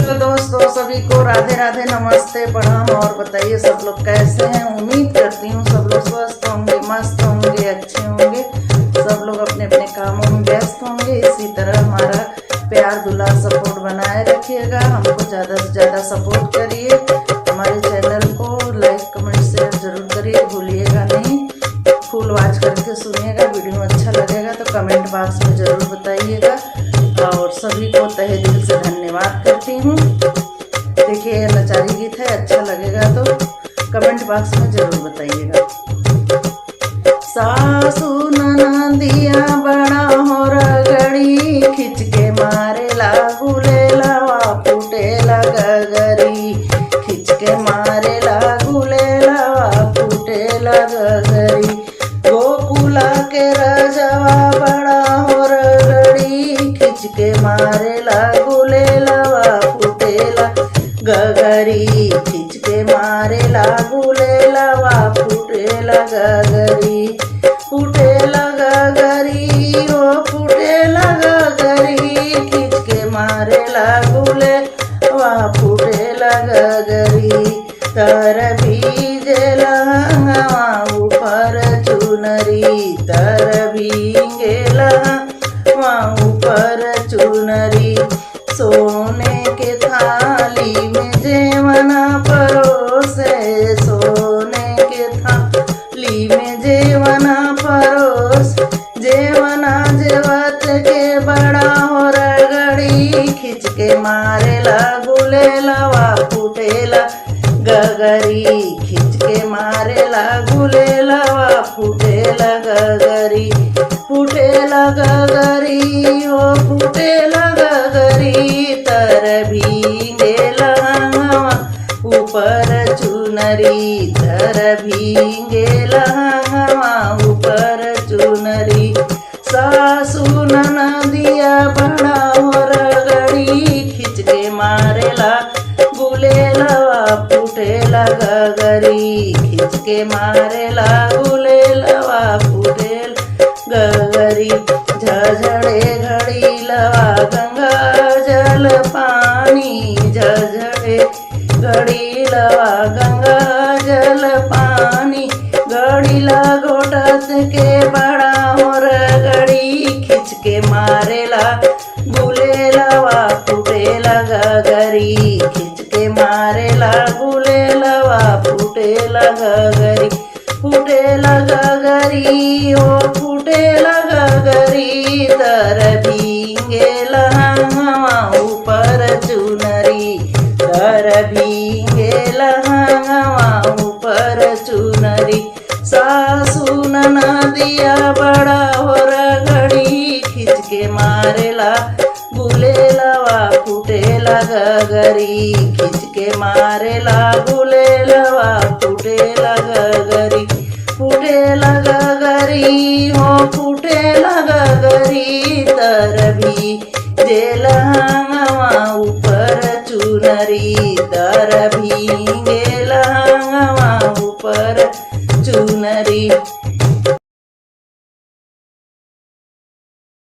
तो दोस्तों सभी को राधे राधे, नमस्ते, प्रणाम। और बताइए सब लोग कैसे हैं। उम्मीद करती हूँ सब लोग स्वस्थ होंगे, मस्त होंगे, अच्छे होंगे। सब लोग अपने अपने कामों में व्यस्त होंगे। इसी तरह हमारा प्यार दुलार सपोर्ट बनाए रखिएगा। हमको ज़्यादा से ज़्यादा सपोर्ट करिए। हमारे चैनल को लाइक कमेंट शेयर जरूर करिए, भूलिएगा नहीं। फुल वॉच करके सुनिएगा। वीडियो अच्छा लगेगा तो कमेंट बॉक्स में ज़रूर बताइएगा। और सभी को तहे दिल से धन्यवाद करती हूँ। देखिए ये नचारी गीत है, अच्छा लगेगा तो कमेंट बॉक्स में ज़रूर बताइएगा। सासू ननदिया बड़ा हो रगड़ी, खिंच के मारे लागू ले लवा फूटे लगरी। खिंच के मारे लागू ले लवा फूटे लगरी। गोकुला के रजवा बड़ा हो रगड़ी, खिंच के मारे लागू ले लवा फूटेला गगरी। खिंच के मारे लागू ले लवा फूटेला गगरी। फूटेला गगरी हो फूटेला गगरी। खिंच के मारे लागू ले लवा फूटेला गगरी। तर भीजेला हवा ऊपर चुनरी। तर भींगेला ऊपर चुनरी। सोने के थाली में जेवना परोसे। सोने के थाली में जेवना परोस। जेवना जेवत के बड़ा हो रगड़ी। खिंच के मारे लागू ले लवा फूटेला गगरी। खिंच के मारे लागू ले लवा फूटेला गगरी। फूटेला गगरी हो फूटेला गगरी। तर भींगेला हवा ऊपर चुनरी। तर भींगेला हवा ऊपर चुनरी। सासू ननदिया बड़ा हो रगड़ी, खिंच के मारेला गुले लवा फूटेला गगरी। खिंच के मारेला गुले लवा फूटेल गगरी। झझड़े घड़ी लवा गंगा जल पानी। झझड़े घड़ी लवा गंगा जल पानी। घड़ी ला घोटत के बड़ा हो रगड़ी। खिंच के मारेला गुले लवा फूटेला गगरी। खिंच के मारेला गुले लवा फूटेला गगरी। फूटेला गगरी हो फूटेला गगरी। तर भींगेला हवा ऊपर चुनरी। तर भींगेला हवा ऊपर चुनरी। सासू ननदिया बड़ा हो रगड़ी, खिंच के मारेला गुले लवा फूटेला गगरी। खिंच के मारेला गुले लवा फूटेला गगरी। फूटेला गगरी हो फूटेला गगरी। तर भींगेला हवा ऊपर चुनरी। तर भींगेला हवा ऊपर चुनरी।